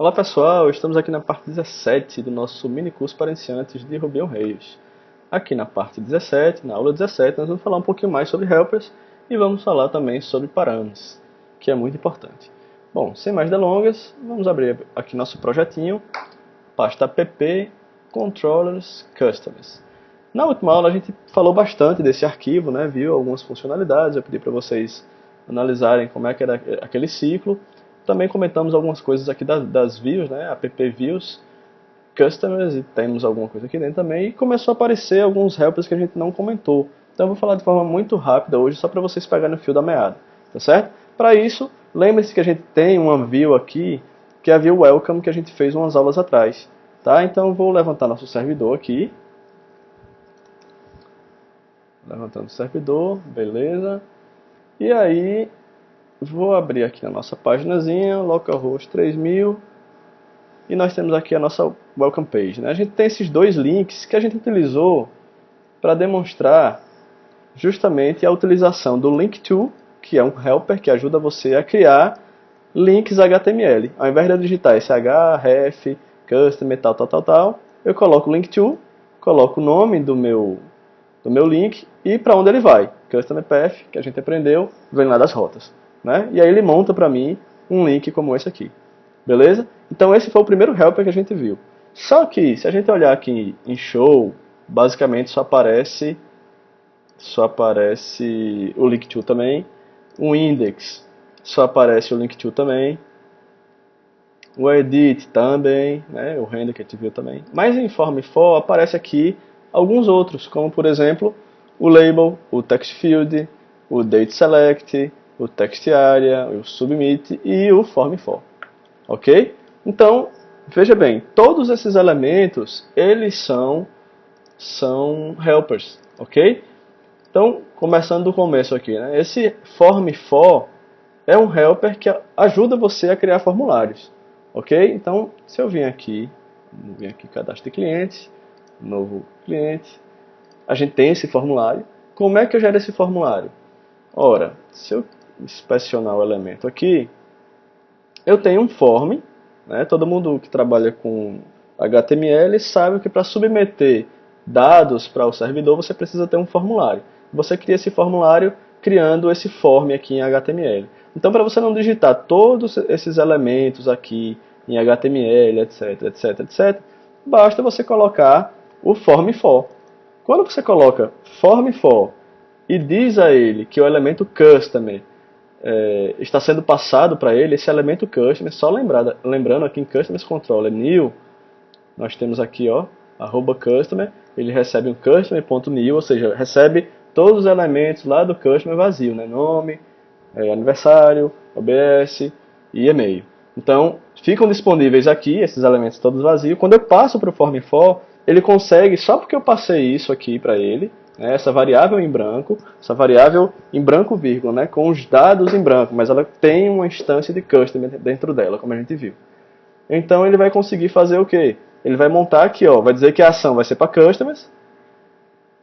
Olá pessoal, estamos aqui na parte 17 do nosso mini curso para iniciantes de Ruby on Rails. Aqui na parte 17, na aula 17, nós vamos falar um pouquinho mais sobre helpers e vamos falar também sobre params, que é muito importante. Bom, sem mais delongas, vamos abrir aqui nosso projetinho, pasta pp, controllers, customers. Na última aula a gente falou bastante desse arquivo, né? Viu algumas funcionalidades, eu pedi para vocês analisarem como é que era aquele ciclo. Também comentamos algumas coisas aqui das views, né? App views, customers, e temos alguma coisa aqui dentro também. E começou a aparecer alguns helpers que a gente não comentou. Então eu vou falar de forma muito rápida hoje, só para vocês pegarem o fio da meada, tá certo? Para isso, lembre-se que a gente tem uma view aqui, que é a view welcome, que a gente fez umas aulas atrás, tá? Então eu vou levantar nosso servidor aqui. Levantando o servidor, beleza. E aí, vou abrir aqui a nossa paginazinha, localhost 3000, e nós temos aqui a nossa welcome page, né? A gente tem esses dois links que a gente utilizou para demonstrar justamente a utilização do link to, que é um helper que ajuda você a criar links HTML. Ao invés de eu digitar sh, ref, custom e tal, eu coloco link to, coloco o nome do meu link e para onde ele vai. Custom path, que a gente aprendeu, vem lá das rotas, né? E aí ele monta para mim um link como esse aqui. Beleza? Então esse foi o primeiro helper que a gente viu. Só que, se a gente olhar aqui em show, basicamente só aparece o link to também. O index, só aparece o link to também. O edit também, né? O render que a gente viu também. Mas em form for aparece aqui alguns outros, como por exemplo, o label, o text field, o date select, o text area, o submit e o form for. Ok? Então, veja bem, todos esses elementos, eles são helpers, ok? Então, começando do começo aqui, né? Esse form for é um helper que ajuda você a criar formulários, ok? Então, se eu vim aqui cadastro de cliente, novo cliente, a gente tem esse formulário. Como é que eu gero esse formulário? Ora, se eu inspecionar o elemento aqui, eu tenho um form, né? Todo mundo que trabalha com HTML sabe que para submeter dados para o servidor você precisa ter um formulário. Você cria esse formulário criando esse form aqui em HTML. Então, para você não digitar todos esses elementos aqui em HTML, etc, basta você colocar o form for. Quando você coloca form for e diz a ele que o elemento customer está sendo passado para ele, esse elemento customer, só lembrando aqui em customers controller new, nós temos aqui, ó, @customer, ele recebe um customer.new, ou seja, recebe todos os elementos lá do customer vazio, né? Nome, aniversário, OBS e e-mail. Então, ficam disponíveis aqui esses elementos todos vazios. Quando eu passo para o form for, ele consegue, só porque eu passei isso aqui para ele, né, essa variável em branco, vírgula, né, com os dados em branco, mas ela tem uma instância de customer dentro dela, como a gente viu. Então ele vai conseguir fazer o quê? Ele vai montar aqui, ó, vai dizer que a ação vai ser para customers,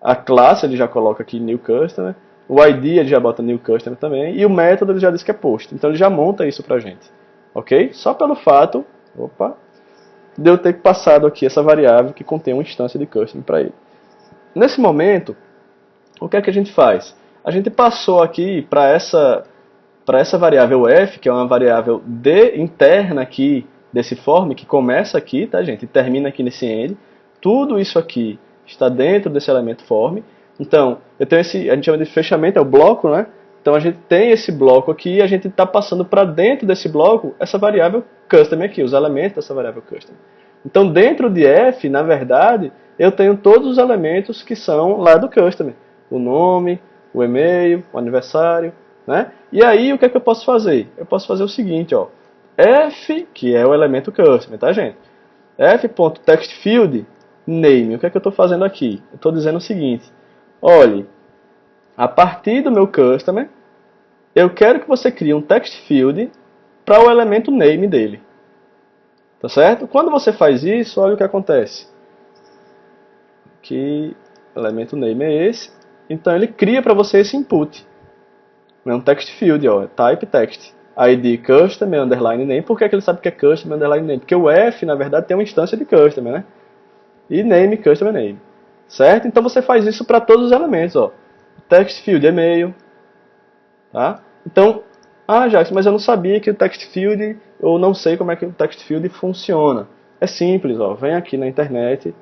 a classe ele já coloca aqui new customer, o ID ele já bota new customer também, e o método ele já diz que é post. Então ele já monta isso pra gente. Ok? Só pelo fato, de eu ter passado aqui essa variável que contém uma instância de customer para ele. Nesse momento, o que é que a gente faz? A gente passou aqui para essa variável f, que é uma variável interna aqui desse form, que começa aqui, tá, gente? E termina aqui nesse end. Tudo isso aqui está dentro desse elemento form. Então, eu tenho a gente chama de fechamento, é o bloco, né? Então a gente tem esse bloco aqui e a gente está passando para dentro desse bloco essa variável custom aqui, os elementos dessa variável custom. Então dentro de f, na verdade, eu tenho todos os elementos que são lá do customer. O nome, o e-mail, o aniversário, né? E aí o que é que eu posso fazer? Eu posso fazer o seguinte, ó. F, que é o elemento customer, tá, gente? f.textField name. O que é que eu estou fazendo aqui? Eu estou dizendo o seguinte. Olhe, a partir do meu customer, eu quero que você crie um text field para o elemento name dele. Tá certo? Quando você faz isso, olha o que acontece. Que elemento name é esse. Então ele cria para você esse input. É um text field, ó, type text. ID custom underline name. Por que ele sabe que é custom underline name? Porque o F, na verdade, tem uma instância de customer, né? E name, customer name. Certo? Então você faz isso para todos os elementos, ó. Text field, e-mail. Tá? Então, Jackson, mas eu não sabia que o text field, eu não sei como é que o text field funciona. É simples, ó. Vem aqui na internet,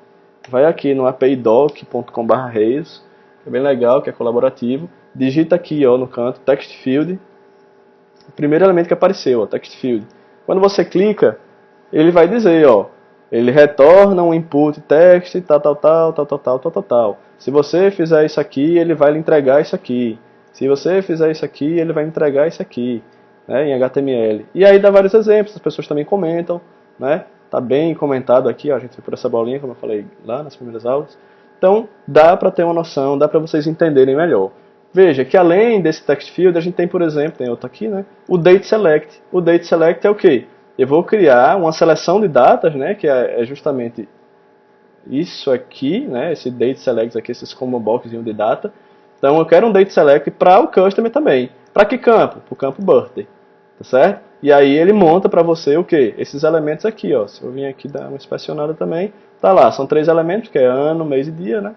vai aqui no apidoc.com/rails, que é bem legal, que é colaborativo. Digita aqui, ó, no canto, text field. O primeiro elemento que apareceu, ó, text field. Quando você clica, ele vai dizer, ó, ele retorna um input text, tal. Se você fizer isso aqui, ele vai lhe entregar isso aqui. Se você fizer isso aqui, ele vai entregar isso aqui, né, em HTML. E aí dá vários exemplos, as pessoas também comentam, né? Tá bem comentado aqui, ó, a gente foi por essa bolinha, como eu falei lá nas primeiras aulas. Então, dá para ter uma noção, dá para vocês entenderem melhor. Veja que além desse text field, a gente tem, por exemplo, tem outro aqui, né? O date select. O date select é o quê? Eu vou criar uma seleção de datas, né? Que é justamente isso aqui, né? Esse date select aqui, esses combo boxzinho de data. Então eu quero um date select para o customer também. Para que campo? Para o campo birthday, tá certo? E aí ele monta para você o quê? Esses elementos aqui, ó. Se eu vim aqui dar uma inspecionada também, tá lá. São 3 elementos, que é ano, mês e dia, né?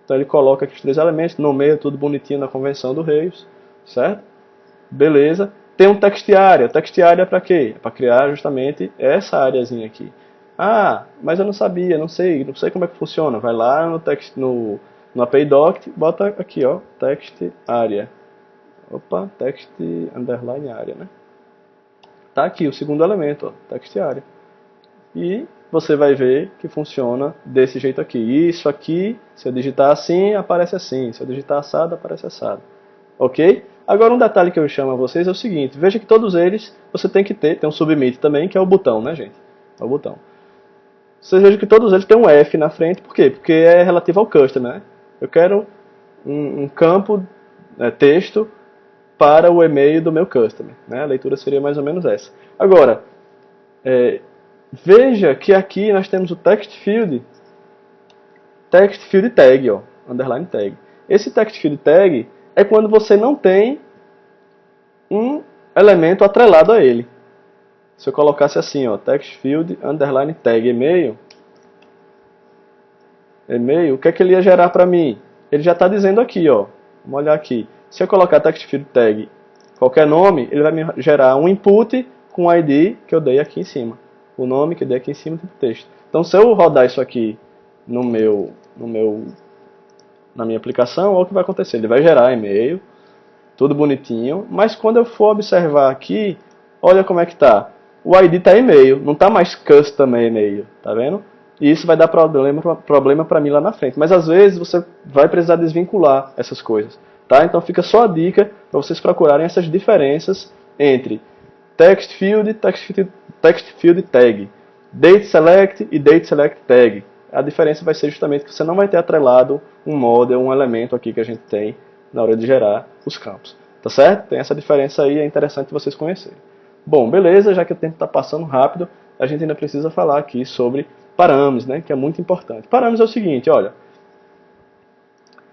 Então ele coloca aqui os 3 elementos, nomeia tudo bonitinho na convenção do Rails, certo? Beleza. Tem um text area. Text area é para quê? É para criar justamente essa areazinha aqui. Mas eu não sabia, não sei como é que funciona. Vai lá no text, no API doc, bota aqui, ó, text area. Opa, text underline area, né? Tá aqui o segundo elemento, ó, text area. E você vai ver que funciona desse jeito aqui. Isso aqui, se eu digitar assim, aparece assim. Se eu digitar assado, aparece assado. Ok? Agora um detalhe que eu chamo a vocês é o seguinte. Veja que todos eles, você tem que ter, tem um submit também, que é o botão, né, gente? É o botão. Vocês vejam que todos eles têm um F na frente. Por quê? Porque é relativo ao customer, né? Eu quero um campo, texto, para o e-mail do meu customer. Né? A leitura seria mais ou menos essa. Agora, veja que aqui nós temos o text field tag, ó, underline tag. Esse text field tag é quando você não tem um elemento atrelado a ele. Se eu colocasse assim, ó, text field underline tag e-mail, o que é que ele ia gerar para mim? Ele já está dizendo aqui, ó. Vamos olhar aqui. Se eu colocar text field tag qualquer nome, ele vai me gerar um input com o ID que eu dei aqui em cima. O nome que eu dei aqui em cima do texto. Então, se eu rodar isso aqui na minha aplicação, olha o que vai acontecer. Ele vai gerar e-mail, tudo bonitinho, mas quando eu for observar aqui, olha como é que tá. O ID está e-mail, não está mais custom e-mail, tá vendo? E isso vai dar problema para mim lá na frente. Mas às vezes você vai precisar desvincular essas coisas, tá? Então fica só a dica para vocês procurarem essas diferenças entre text field tag, date select e date select tag. A diferença vai ser justamente que você não vai ter atrelado um model, um elemento aqui que a gente tem na hora de gerar os campos. Tá certo? Tem essa diferença aí, é interessante vocês conhecerem. Bom, beleza, já que o tempo está passando rápido, a gente ainda precisa falar aqui sobre parâmetros, né, que é muito importante. Parâmetros é o seguinte, olha,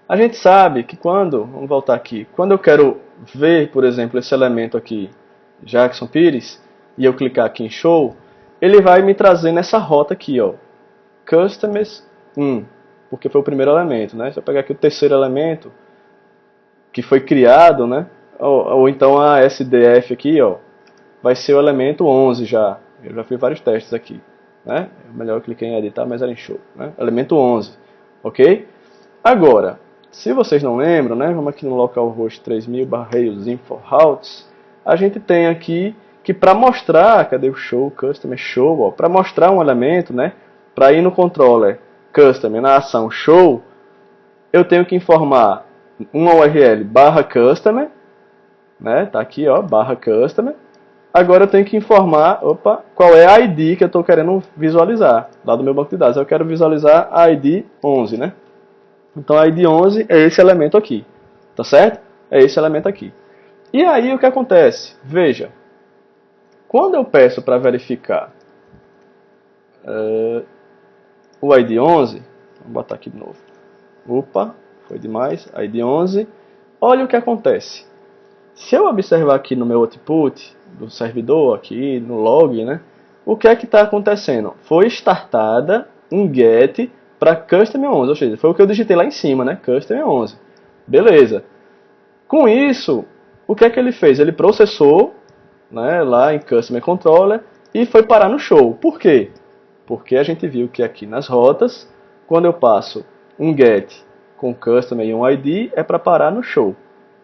a gente sabe que vamos voltar aqui, quando eu quero ver, por exemplo, esse elemento aqui, Jackson Pires, e eu clicar aqui em Show, ele vai me trazer nessa rota aqui, ó, Customers 1, porque foi o primeiro elemento, né? Se eu pegar aqui o terceiro elemento, que foi criado, né? Ou então a SDF aqui, ó, vai ser o elemento 11 já. Eu já fiz vários testes aqui, né? Melhor eu cliquei em editar, mas era em Show, né? Elemento 11, ok? Agora, se vocês não lembram, né? Vamos aqui no localhost 3000/Rails info routes, a gente tem aqui que para mostrar, cadê o show, customer show, para mostrar um elemento, né? Para ir no controller customer na ação show, eu tenho que informar uma URL /customer, né? Tá aqui, ó, /customer. Agora eu tenho que informar, qual é a ID que eu estou querendo visualizar lá do meu banco de dados. Eu quero visualizar a ID 11, né? Então a ID 11 é esse elemento aqui, tá certo? É esse elemento aqui. E aí o que acontece? Veja, quando eu peço para verificar o ID 11, vamos botar aqui de novo. Foi demais, ID 11. Olha o que acontece. Se eu observar aqui no meu output, do servidor aqui, no log, né? O que é que está acontecendo? Foi startada um get para custom 11, ou seja, foi o que eu digitei lá em cima, né? Custom 11. Beleza. Com isso, o que é que ele fez? Ele processou, né, lá em Customer Controller e foi parar no show. Por quê? Porque a gente viu que aqui nas rotas, quando eu passo um get com customer e um ID, é para parar no show.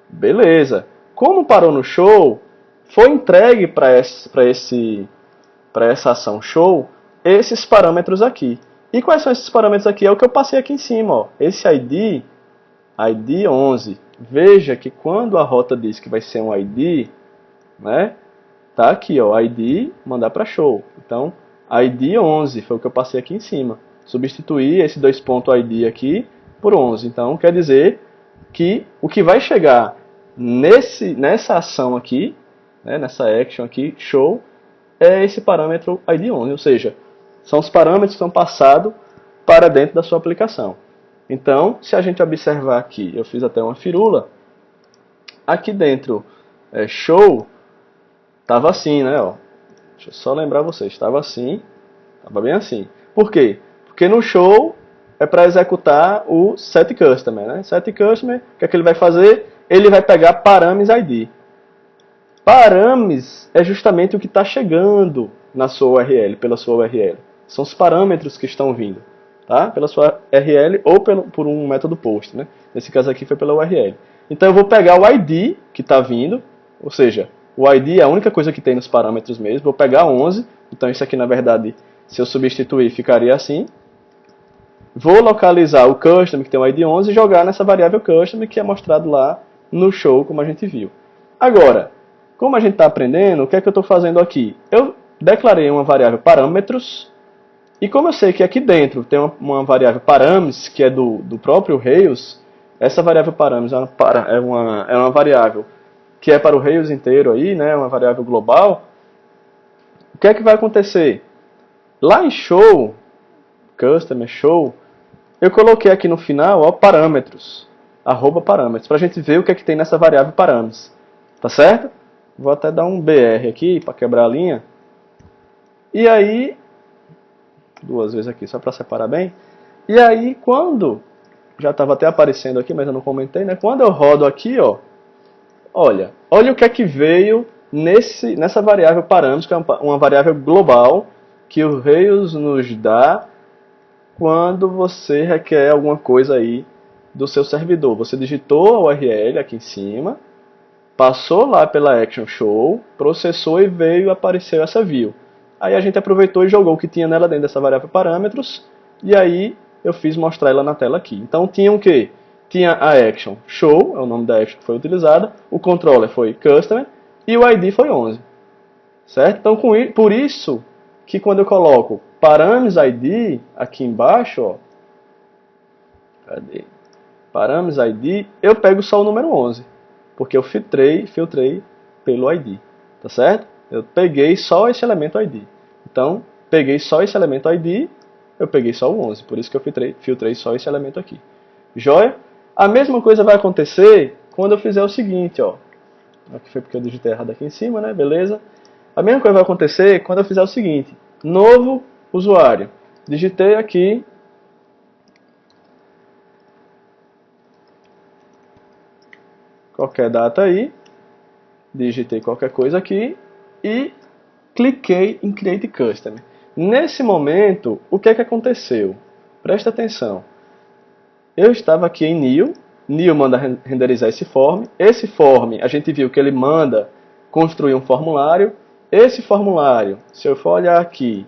Beleza. Como parou no show, foi entregue para essa ação show esses parâmetros aqui. E quais são esses parâmetros aqui? É o que eu passei aqui em cima. Ó. Esse ID 11. Veja que quando a rota diz que vai ser um ID, né, tá aqui, ó, ID, mandar para show. Então, ID 11 foi o que eu passei aqui em cima. Substituir esse 2.id aqui por 11. Então, quer dizer que o que vai chegar nessa ação aqui, né, nessa action aqui, show, é esse parâmetro ID 11. Ou seja, são os parâmetros que são passados para dentro da sua aplicação. Então, se a gente observar aqui, eu fiz até uma firula, aqui dentro, show, estava assim, né? Ó. Deixa eu só lembrar vocês, estava assim, estava bem assim. Por quê? Porque no show é para executar o setCustomer, né? SetCustomer, o que é que ele vai fazer? Ele vai pegar params ID. Params é justamente o que está chegando na sua URL, pela sua URL. São os parâmetros que estão vindo, tá? Pela sua URL ou por um método post, né? Nesse caso aqui foi pela URL. Então eu vou pegar o ID que está vindo, ou seja, o ID é a única coisa que tem nos parâmetros mesmo. Vou pegar 11, então isso aqui na verdade, se eu substituir, ficaria assim. Vou localizar o custom que tem o ID 11 e jogar nessa variável custom que é mostrado lá no show, como a gente viu. Agora, como a gente está aprendendo, o que é que eu estou fazendo aqui? Eu declarei uma variável parâmetros, e como eu sei que aqui dentro tem uma variável params, que é do próprio Rails, essa variável params é uma variável que é para o Rails inteiro aí, né, uma variável global. O que é que vai acontecer? Lá em show, customer show, eu coloquei aqui no final, ó, parâmetros, @parâmetros, para a gente ver o que é que tem nessa variável parâmetros. Tá certo? Vou até dar um BR aqui para quebrar a linha. E aí, duas vezes aqui, só para separar bem. E aí, quando, já estava até aparecendo aqui, mas eu não comentei, né? Quando eu rodo aqui, ó, olha o que é que veio nessa variável parâmetros, que é uma variável global que o Rails nos dá quando você requer alguma coisa aí do seu servidor. Você digitou a URL aqui em cima, passou lá pela Action Show, processou e veio apareceu essa view. Aí a gente aproveitou e jogou o que tinha nela dentro dessa variável parâmetros, e aí eu fiz mostrar ela na tela aqui. Então tinha o quê? Tinha a Action Show, é o nome da action que foi utilizada, o controller foi Customer, e o ID foi 11. Certo? Então por isso que quando eu coloco params ID aqui embaixo, ó, cadê? Params ID, eu pego só o número 11, porque eu filtrei pelo ID, tá certo? Eu peguei só esse elemento ID. Então, peguei só esse elemento ID, eu peguei só o 11, por isso que eu filtrei só esse elemento aqui. Joia? A mesma coisa vai acontecer quando eu fizer o seguinte, ó. Aqui foi porque eu digitei errado aqui em cima, né? Beleza? A mesma coisa vai acontecer quando eu fizer o seguinte. Novo usuário. Digitei aqui qualquer data aí. Digitei qualquer coisa aqui e cliquei em Create Custom. Nesse momento, o que é que aconteceu? Presta atenção. Eu estava aqui em New. New manda renderizar esse form. Esse form, a gente viu que ele manda construir um formulário. Esse formulário, se eu for olhar aqui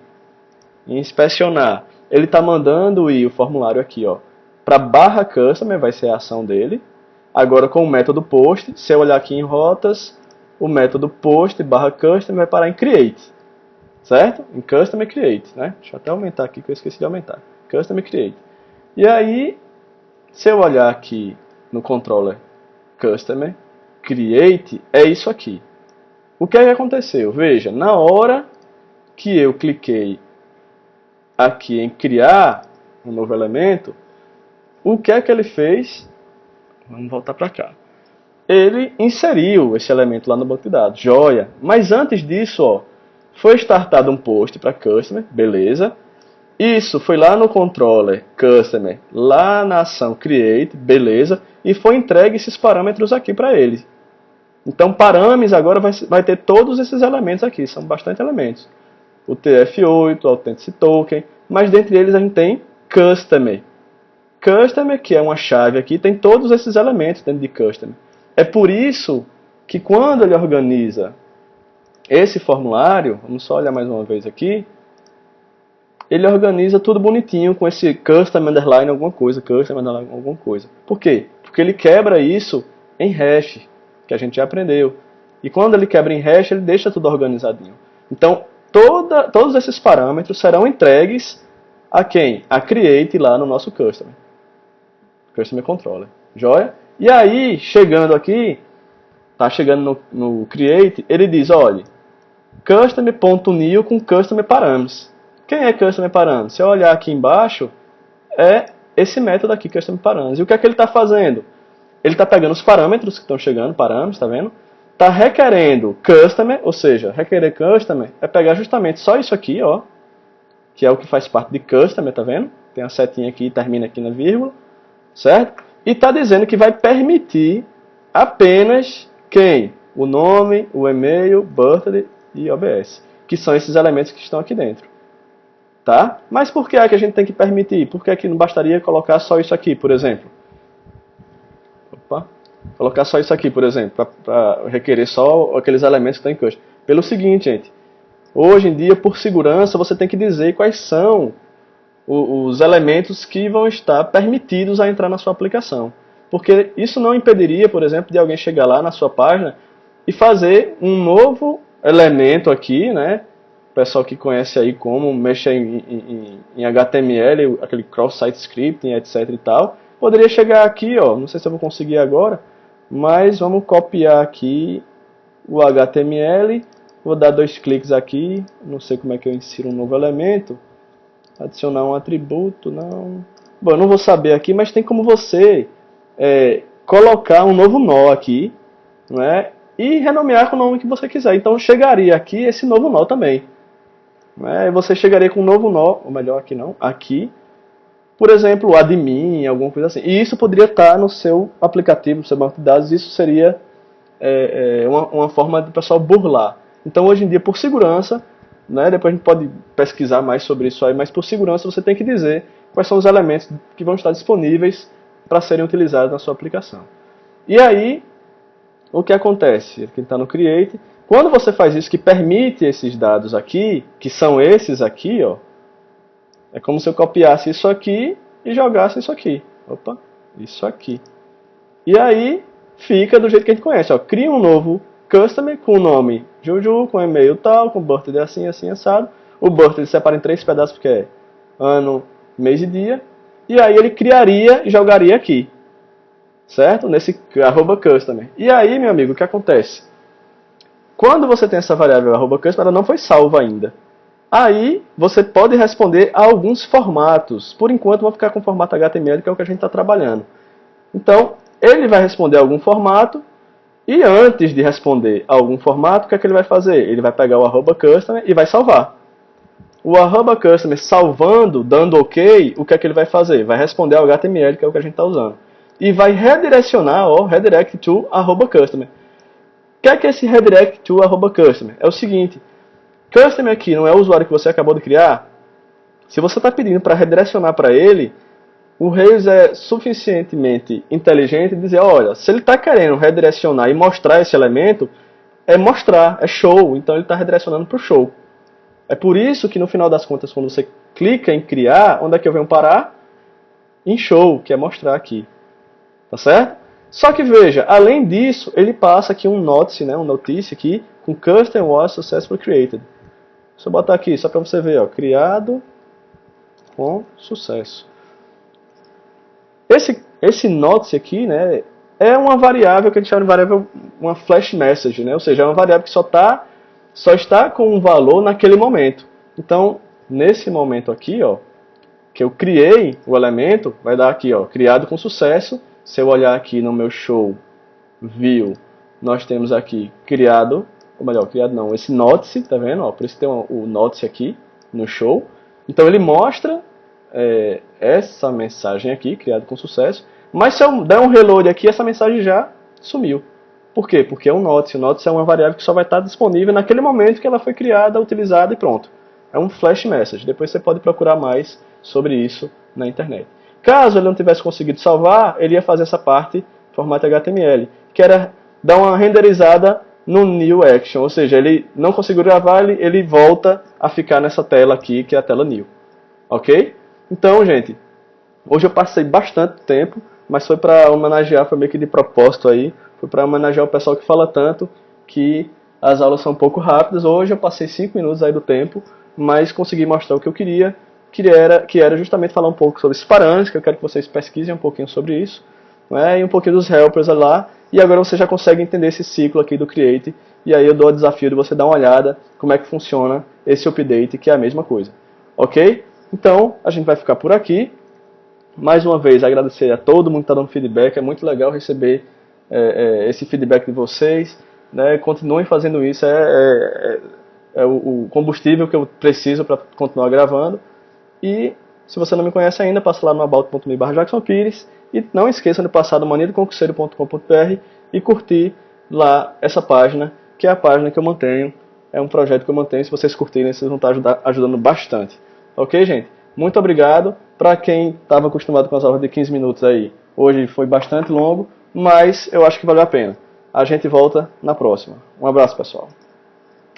e inspecionar, ele está mandando ir o formulário aqui, ó, para barra customer, vai ser a ação dele. Agora com o método post, se eu olhar aqui em rotas, o método post barra customer vai parar em create, certo? Em customer create, né? Deixa eu até aumentar aqui que eu esqueci de aumentar. Customer create. E aí, se eu olhar aqui no controller customer create, é isso aqui. O que é que aconteceu? Veja, na hora que eu cliquei aqui em criar um novo elemento, o que é que ele fez? Vamos voltar para cá. ele inseriu esse elemento lá no banco de dados. Joia. Mas antes disso, ó, foi startado um post para customer, beleza. Isso foi lá no controller customer, lá na ação create, beleza. E foi entregue esses parâmetros aqui para ele. Então, parâmetros agora vai ter todos esses elementos aqui, são bastante elementos. O TF8, o Authenticity Token, mas dentre eles a gente tem Customer. Customer, que é uma chave aqui, tem todos esses elementos dentro de Customer. É por isso que quando ele organiza esse formulário, vamos só olhar mais uma vez aqui, ele organiza tudo bonitinho com esse custom underline alguma coisa, custom underline alguma coisa. Por quê? Porque ele quebra isso em hash, que a gente já aprendeu. E quando ele quebra em hash, ele deixa tudo organizadinho. Então, todos esses parâmetros serão entregues a quem? A create lá no nosso customer. Customer controller. Joia? E aí, chegando aqui, tá chegando no create, ele diz, olha, customer.new com customer parâmetros. Quem é customer parâmetros? Se eu olhar aqui embaixo, é esse método aqui, customer parâmetros. E o que é que ele está fazendo? Ele está pegando os parâmetros que estão chegando, parâmetros, tá vendo? Está requerendo customer, ou seja, requerer customer é pegar justamente só isso aqui, ó, que é o que faz parte de customer, tá vendo? Tem a setinha aqui e termina aqui na vírgula, certo? E está dizendo que vai permitir apenas quem? O nome, o e-mail, birthday e OBS, que são esses elementos que estão aqui dentro. Tá? Mas por que é que a gente tem que permitir? Por que é que não bastaria colocar só isso aqui, por exemplo? Opa. Colocar só isso aqui, por exemplo, para requerer só aqueles elementos que estão em custom. Pelo seguinte, gente. Hoje em dia, por segurança, você tem que dizer quais são os elementos que vão estar permitidos a entrar na sua aplicação. Porque isso não impediria, por exemplo, de alguém chegar lá na sua página e fazer um novo elemento aqui, né? O pessoal que conhece aí como mexer em HTML, aquele cross-site scripting, etc e tal, poderia chegar aqui, ó, não sei se eu vou conseguir agora, mas vamos copiar aqui o HTML, vou dar 2 cliques aqui, não sei como é que eu insiro um novo elemento, adicionar um atributo, não... Bom, eu não vou saber aqui, mas tem como você colocar um novo nó aqui, né, e renomear com o nome que você quiser. Então chegaria aqui esse novo nó também. Você chegaria com um novo nó, ou melhor, aqui não, aqui, por exemplo, admin, alguma coisa assim. E isso poderia estar no seu aplicativo, no seu banco de dados, e isso seria uma forma do pessoal burlar. Então, hoje em dia, por segurança, né, depois a gente pode pesquisar mais sobre isso aí, mas por segurança você tem que dizer quais são os elementos que vão estar disponíveis para serem utilizados na sua aplicação. E aí, o que acontece? Aqui está no Create. Quando você faz isso, que permite esses dados aqui, que são esses aqui, ó, é como se eu copiasse isso aqui e jogasse isso aqui. Opa, isso aqui. E aí, fica do jeito que a gente conhece. Ó, cria um novo customer com o nome Juju, com e-mail tal, com birthday assim, assim, assado. O birthday separa em 3 pedaços porque é ano, mês e dia. E aí ele criaria e jogaria aqui. Certo? Nesse @customer. E aí, meu amigo, o que acontece? Quando você tem essa variável @customer, ela não foi salva ainda. Aí você pode responder a alguns formatos. Por enquanto, vou ficar com o formato HTML, que é o que a gente está trabalhando. Então, ele vai responder a algum formato. E antes de responder a algum formato, o que é que ele vai fazer? Ele vai pegar o @customer e vai salvar. O @customer salvando, dando OK, o que é que ele vai fazer? Vai responder ao HTML, que é o que a gente está usando. E vai redirecionar, ó, redirect to @customer. O que é esse redirect to @customer? É o seguinte, customer aqui não é o usuário que você acabou de criar? Se você está pedindo para redirecionar para ele, o Rails é suficientemente inteligente de dizer, olha, se ele está querendo redirecionar e mostrar esse elemento, é mostrar, é show, então ele está redirecionando para o show. É por isso que no final das contas, quando você clica em criar, onde é que eu venho parar? Em show, que é mostrar aqui. Tá certo? Só que veja, além disso, ele passa aqui um notice, né, um notice aqui, com custom was successfully created. Deixa eu botar aqui, só para você ver, ó, criado com sucesso. Esse notice aqui, né, é uma variável que a gente chama de variável, uma flash message, né, ou seja, é uma variável que só está com um valor naquele momento. Então, nesse momento aqui, ó, que eu criei o elemento, vai dar aqui, ó, criado com sucesso. Se eu olhar aqui no meu show view, nós temos aqui criado, ou melhor, criado não, esse notice, tá vendo? Ó, por isso tem o notice aqui no show. Então ele mostra essa mensagem aqui, criado com sucesso, mas se eu der um reload aqui, essa mensagem já sumiu. Por quê? Porque é um notice. O notice é uma variável que só vai estar disponível naquele momento que ela foi criada, utilizada e pronto. É um flash message. Depois você pode procurar mais sobre isso na internet. Caso ele não tivesse conseguido salvar, ele ia fazer essa parte formato HTML, que era dar uma renderizada no new action, ou seja, ele não conseguiu gravar, ele volta a ficar nessa tela aqui, que é a tela new. Ok? Então, gente, hoje eu passei bastante tempo, mas foi para homenagear, foi meio que de propósito aí, foi para homenagear o pessoal que fala tanto que as aulas são um pouco rápidas. Hoje eu passei 5 minutos aí do tempo, mas consegui mostrar o que eu queria, que era justamente falar um pouco sobre esses parâmetros, que eu quero que vocês pesquisem um pouquinho sobre isso, né, e um pouquinho dos helpers lá, e agora você já consegue entender esse ciclo aqui do Create, e aí eu dou o desafio de você dar uma olhada como é que funciona esse update, que é a mesma coisa. Ok? Então, a gente vai ficar por aqui. Mais uma vez, agradecer a todo mundo que está dando feedback, é muito legal receber esse feedback de vocês, né? Continuem fazendo isso, é o combustível que eu preciso para continuar gravando. E se você não me conhece ainda, passa lá no about.me/JacksonPires e não esqueça de passar no maniadoconcurseiro.com.br e curtir lá essa página, que é a página que eu mantenho, é um projeto que eu mantenho. Se vocês curtirem, vocês vão estar ajudando bastante. Ok, gente? Muito obrigado. Para quem estava acostumado com as aulas de 15 minutos aí, hoje foi bastante longo, mas eu acho que valeu a pena. A gente volta na próxima. Um abraço, pessoal.